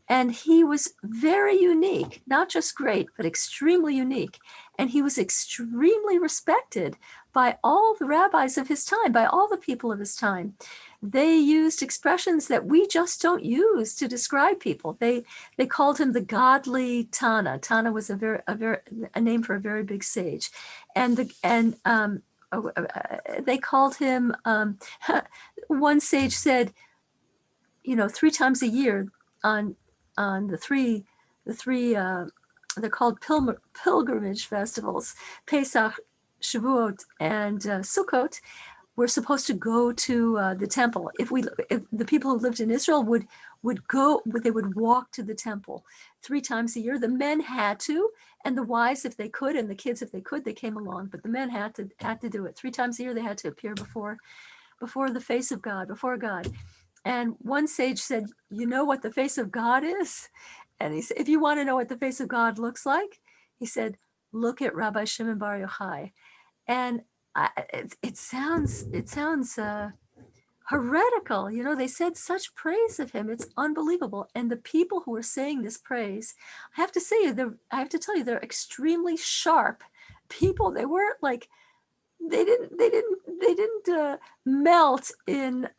Speaker 3: And he was very unique, not just great, but extremely unique. And he was extremely respected by all the rabbis of his time, by all the people of his time. They used expressions that we just don't use to describe people. They called him the godly Tana. Tana was a name for a very big sage, and they called him. One sage said, 3 times a year on the three they're called pilgrimage festivals, Pesach, Shavuot, and Sukkot. we're supposed to go to the temple. If the people who lived in Israel would go, they would walk to the temple 3 times a year. The men had to, and the wives, if they could, and the kids, if they could, they came along. But the men had to do it 3 times a year. They had to appear before the face of God, before God. And one sage said, "You know what the face of God is?" And he said, "If you want to know what the face of God looks like," he said, "look at Rabbi Shimon Bar Yochai." And it sounds heretical. You know, they said such praise of him. It's unbelievable. And the people who are saying this praise, I have to tell you, they're extremely sharp people. They weren't like, they didn't melt in,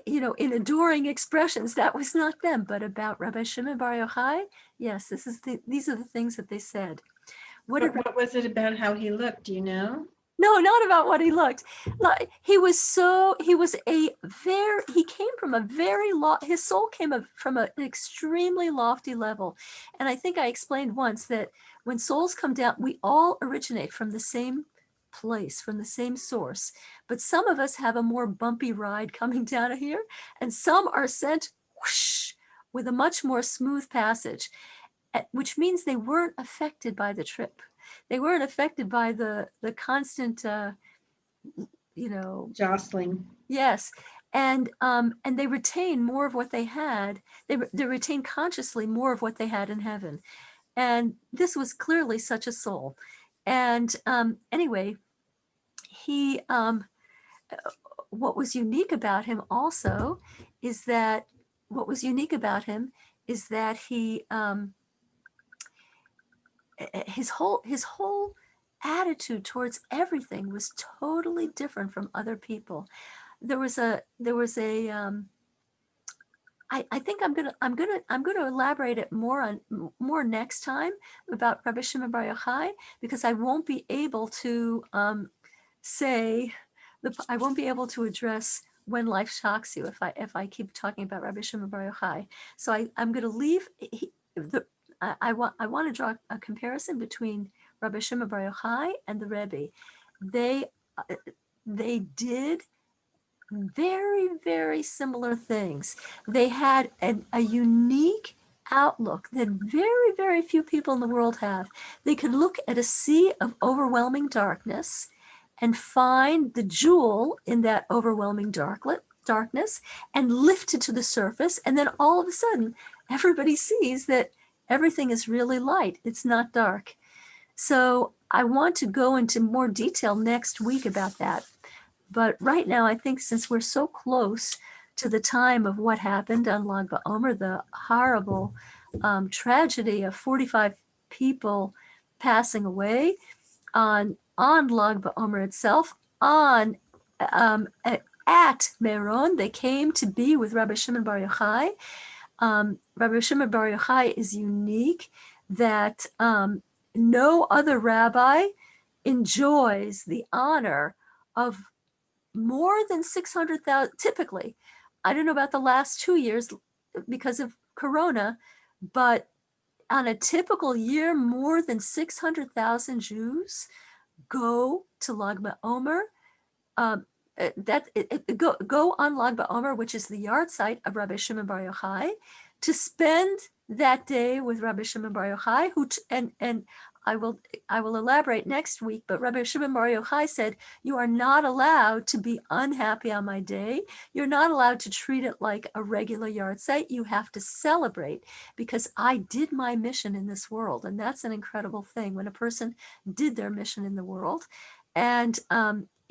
Speaker 3: in adoring expressions. That was not them. But about Rabbi Shimon Bar Yochai, yes, these are the things that they said.
Speaker 2: What was it about how he looked? Do you know?
Speaker 3: No, not about what he looked like. He came from a very his soul came from an extremely lofty level. And I think I explained once that when souls come down, we all originate from the same place, from the same source. But some of us have a more bumpy ride coming down here, and some are sent whoosh, with a much more smooth passage, which means they weren't affected by the trip. They weren't affected by the constant,
Speaker 2: jostling.
Speaker 3: Yes, and they retain more of what they had. They retain consciously more of what they had in heaven, and this was clearly such a soul. And anyway, he what was unique about him also is that he his whole attitude towards everything was totally different from other people. There was a I think I'm gonna elaborate it more next time about Rabbi Shimon Bar Yochai, because I won't be able to I won't be able to address when life shocks you if I keep talking about Rabbi Shimon Bar Yochai. So I'm going to leave. I want to draw a comparison between Rabbi Shimon Bar Yochai and the Rebbe. They did very, very similar things. They had a unique outlook that very, very few people in the world have. They could look at a sea of overwhelming darkness and find the jewel in that overwhelming darkness and lift it to the surface. And then all of a sudden, everybody sees that everything is really light. It's not dark. So I want to go into more detail next week about that. But right now, I think since we're so close to the time of what happened on Lag BaOmer, the horrible tragedy of 45 people passing away on Lag BaOmer itself, at Meron, they came to be with Rabbi Shimon Bar Yochai. Rabbi Shimon Bar Yochai is unique that no other rabbi enjoys the honor of more than 600,000. Typically, I don't know about the last 2 years because of Corona, but on a typical year, more than 600,000 Jews go to Lag BaOmer. Go on Lag BaOmer, which is the yard site of Rabbi Shimon Bar Yochai, to spend that day with Rabbi Shimon Bar Yochai, and I will elaborate next week, but Rabbi Shimon Bar Yochai said, you are not allowed to be unhappy on my day. You're not allowed to treat it like a regular yard site. You have to celebrate because I did my mission in this world. And that's an incredible thing when a person did their mission in the world. And,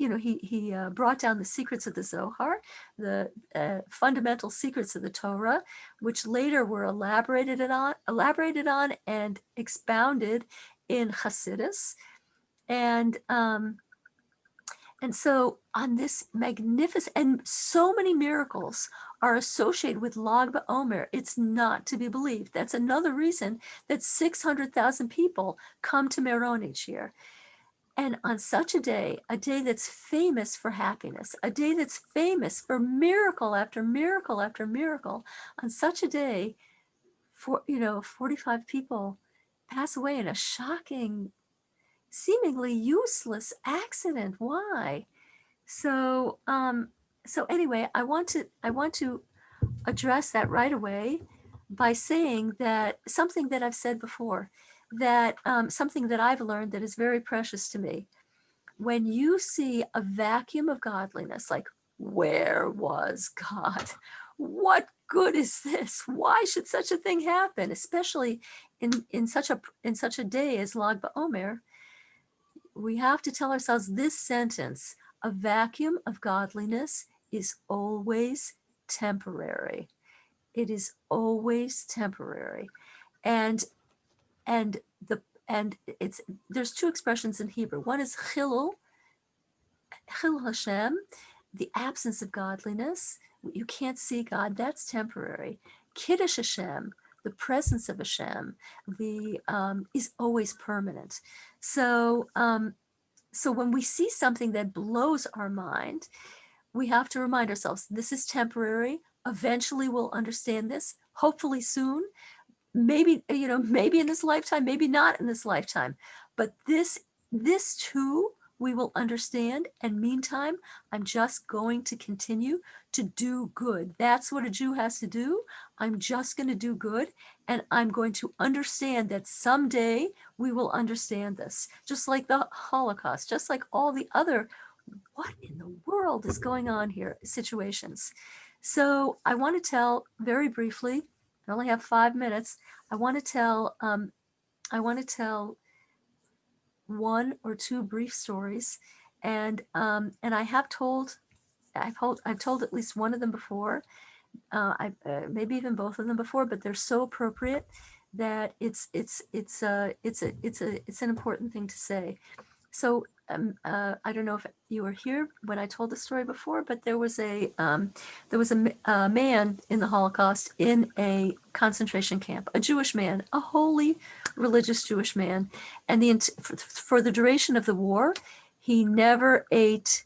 Speaker 3: he brought down the secrets of the Zohar, the fundamental secrets of the Torah, which later were elaborated on and expounded in Hasidus. And so on this magnificent, and so many miracles are associated with Lag BaOmer, it's not to be believed. That's another reason that 600,000 people come to Meron each year. And on such a day that's famous for happiness, a day that's famous for miracle after miracle after miracle, on such a day, 45 people pass away in a shocking, seemingly useless accident. Why? So so anyway, I want to address that right away by saying that something that I've said before, that something that I've learned that is very precious to me. When you see a vacuum of godliness, like, where was God? What good is this? Why should such a thing happen? Especially in such a day as Lag BaOmer, we have to tell ourselves this sentence: a vacuum of godliness is always temporary. It is always temporary. And and the and it's there's two expressions in Hebrew. One is chilul Hashem, the absence of godliness. You can't see God, that's temporary. Kiddush Hashem, the presence of Hashem, is always permanent. So so when we see something that blows our mind, we have to remind ourselves this is temporary. Eventually we'll understand this, hopefully soon. Maybe, maybe in this lifetime, maybe not in this lifetime. But this too, we will understand. And meantime, I'm just going to continue to do good. That's what a Jew has to do. I'm just going to do good. And I'm going to understand that someday we will understand this. Just like the Holocaust, just like all the other, what in the world is going on here, situations. So I want to tell very briefly, I only have 5 minutes. I want to tell one or two brief stories, and I've told at least one of them before, maybe even both of them before, but they're so appropriate that it's an important thing to say. So I don't know if you were here when I told the story before, but there was a man in the Holocaust in a concentration camp, a Jewish man, a holy religious Jewish man, and for the duration of the war, he never ate.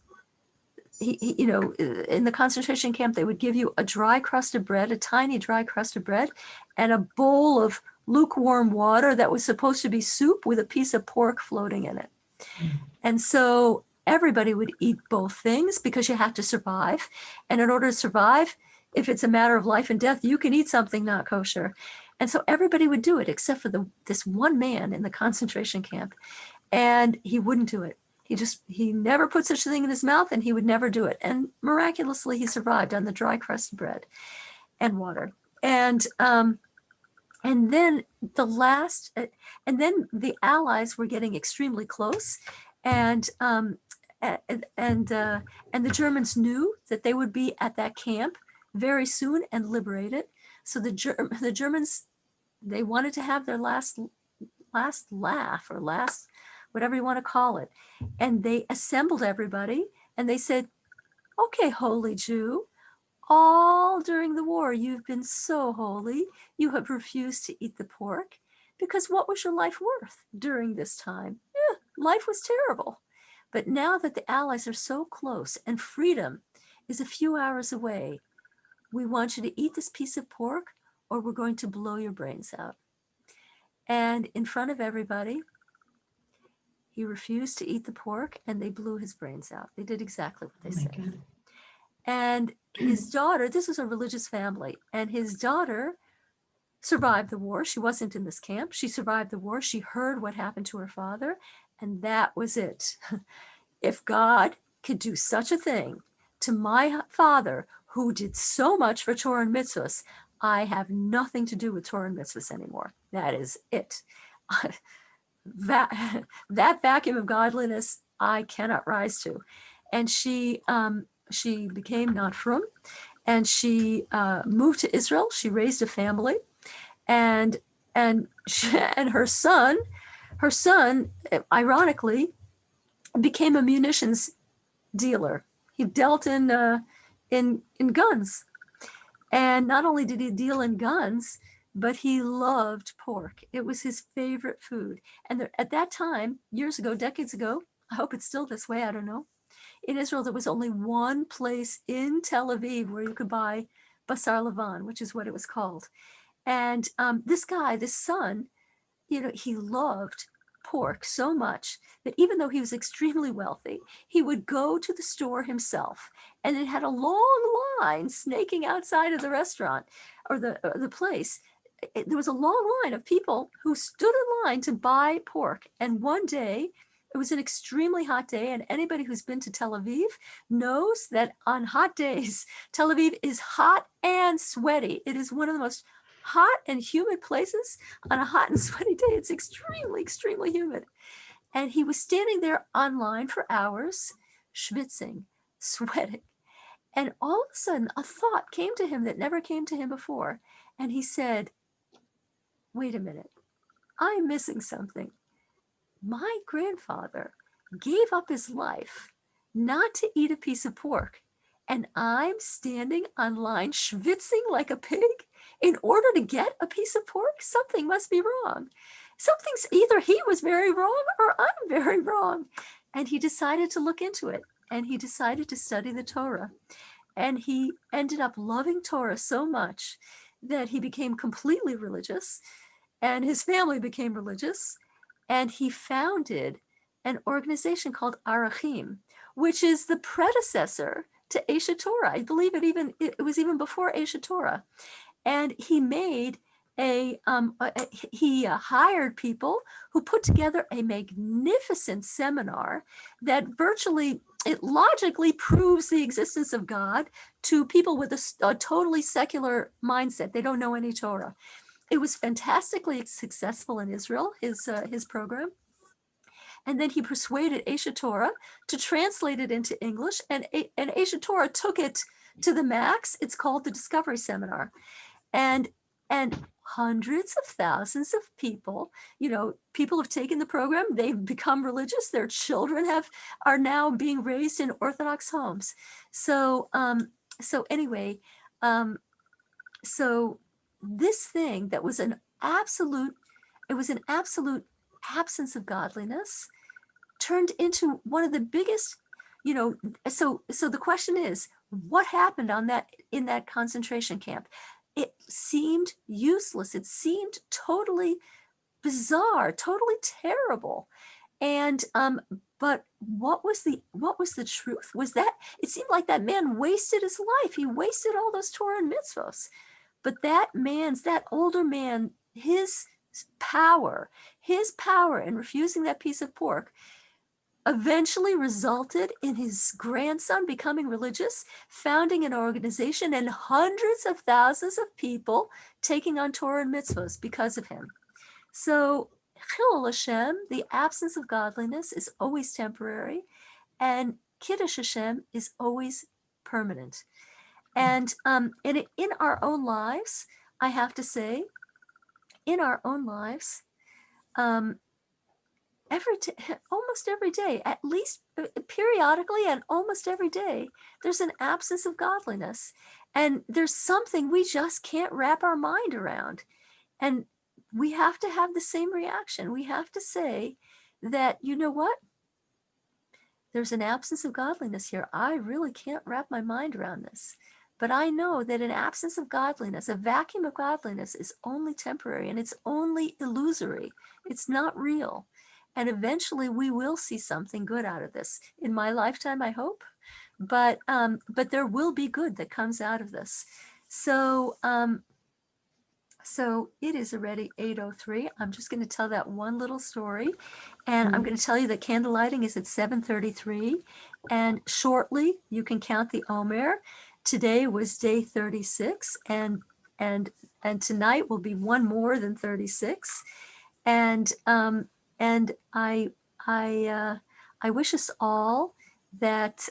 Speaker 3: In the concentration camp, they would give you a dry crust of bread, a tiny dry crust of bread, and a bowl of lukewarm water that was supposed to be soup with a piece of pork floating in it. And so everybody would eat both things because you have to survive. And in order to survive, if it's a matter of life and death, you can eat something not kosher. And so everybody would do it except for this one man in the concentration camp. And he wouldn't do it. He never put such a thing in his mouth, and he would never do it. And miraculously, he survived on the dry crust of bread and water. And then the Allies were getting extremely close, and the Germans knew that they would be at that camp very soon and liberate it. So the Germans, they wanted to have their last laugh, or last, whatever you want to call it, and they assembled everybody and they said, "Okay, holy Jew, all during the war, you've been so holy. You have refused to eat the pork, because what was your life worth during this time? Life was terrible. But now that the Allies are so close and freedom is a few hours away, we want you to eat this piece of pork, or we're going to blow your brains out." And in front of everybody, he refused to eat the pork, and they blew his brains out. They did exactly what they said. God. And his daughter, this was a religious family, and his daughter survived the war. She wasn't in this camp. She survived the war. She heard what happened to her father, and that was it. If God could do such a thing to my father, who did so much for Torah and mitzvahs, I have nothing to do with Torah and mitzvahs anymore. That is it. That vacuum of godliness I cannot rise to. And she became not frum, and she moved to Israel. She raised a family, and her son, ironically, became a munitions dealer. He dealt in guns, and not only did he deal in guns, but he loved pork. It was his favorite food. And at that time, years ago, decades ago, I hope it's still this way, I don't know, in Israel, there was only one place in Tel Aviv where you could buy basar levan, which is what it was called. And this son, he loved pork so much that even though he was extremely wealthy, he would go to the store himself, and it had a long line snaking outside of the restaurant or the place. There was a long line of people who stood in line to buy pork. And one day, it was an extremely hot day, and anybody who's been to Tel Aviv knows that on hot days, Tel Aviv is hot and sweaty. It is one of the most hot and humid places. On a hot and sweaty day, it's extremely, extremely humid. And he was standing there online for hours, schwitzing, sweating. And all of a sudden, a thought came to him that never came to him before. And he said, wait a minute, I'm missing something. My grandfather gave up his life not to eat a piece of pork, and I'm standing online schwitzing like a pig in order to get a piece of pork. Something must be wrong. Something's either he was very wrong or I'm very wrong. And he decided to look into it, and he decided to study the Torah. And he ended up loving Torah so much that he became completely religious, and his family became religious. And he founded an organization called Arachim, which is the predecessor to Eshet Torah. I believe it was even before Eshet Torah. And he made he hired people who put together a magnificent seminar that it logically proves the existence of God to people with a totally secular mindset. They don't know any Torah. It was fantastically successful in Israel, his program. And then he persuaded Eshet Torah to translate it into English, and Eshet Torah took it to the max. It's called the Discovery Seminar. And hundreds of thousands of people, people have taken the program, they've become religious, their children are now being raised in Orthodox homes. So anyway, so this thing that was an absolute absence of godliness turned into one of the biggest, so the question is, what happened in that concentration camp? It seemed useless. It seemed totally bizarre, totally terrible. And but what was the truth? Was that it seemed like that man wasted his life. He wasted all those Torah and mitzvos. But that older man, his power in refusing that piece of pork eventually resulted in his grandson becoming religious, founding an organization, and hundreds of thousands of people taking on Torah and mitzvahs because of him. So, Chilul Hashem, the absence of godliness, is always temporary, and Kiddush Hashem is always permanent. And in our own lives, I have to say, almost every day, at least periodically and almost every day, there's an absence of godliness. And there's something we just can't wrap our mind around. And we have to have the same reaction. We have to say that, you know what? There's an absence of godliness here. I really can't wrap my mind around this. But I know that an absence of godliness, a vacuum of godliness, is only temporary, and it's only illusory. It's not real. And eventually we will see something good out of this. In my lifetime, I hope. But there will be good that comes out of this. So it is already 8:03. I'm just going to tell that one little story. And I'm going to tell you that candle lighting is at 7:33. And shortly, you can count the Omer. Today was day 36. And tonight will be one more than 36. And I wish us all that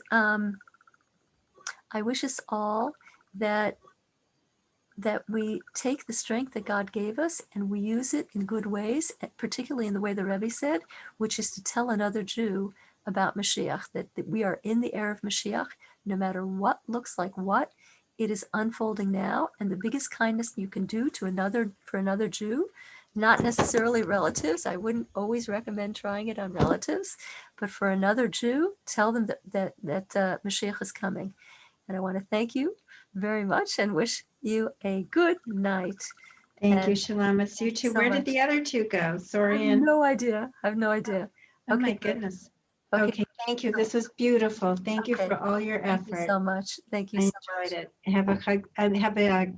Speaker 3: that we take the strength that God gave us and we use it in good ways, particularly in the way the Rebbe said, which is to tell another Jew about Mashiach, that we are in the era of Mashiach, no matter what looks like what, it is unfolding now. And the biggest kindness you can do for another Jew, not necessarily relatives, I wouldn't always recommend trying it on relatives, but for another Jew, tell them that Mashiach is coming. And I want to thank you very much and wish you a good night.
Speaker 2: Thank you,
Speaker 3: And
Speaker 2: Shalamis. You too.
Speaker 3: so
Speaker 2: Where
Speaker 3: much.
Speaker 2: did the other two go?
Speaker 3: I have
Speaker 2: Sorian.
Speaker 3: no idea. I have no idea.
Speaker 2: Oh my
Speaker 3: Okay, good.
Speaker 2: goodness.
Speaker 3: Okay,
Speaker 2: Okay, thank you. This was beautiful. Thank you
Speaker 3: Okay.
Speaker 2: for all your
Speaker 3: thank you
Speaker 2: effort.
Speaker 3: so much. Thank you
Speaker 2: I
Speaker 3: so much.
Speaker 2: enjoyed it. Have a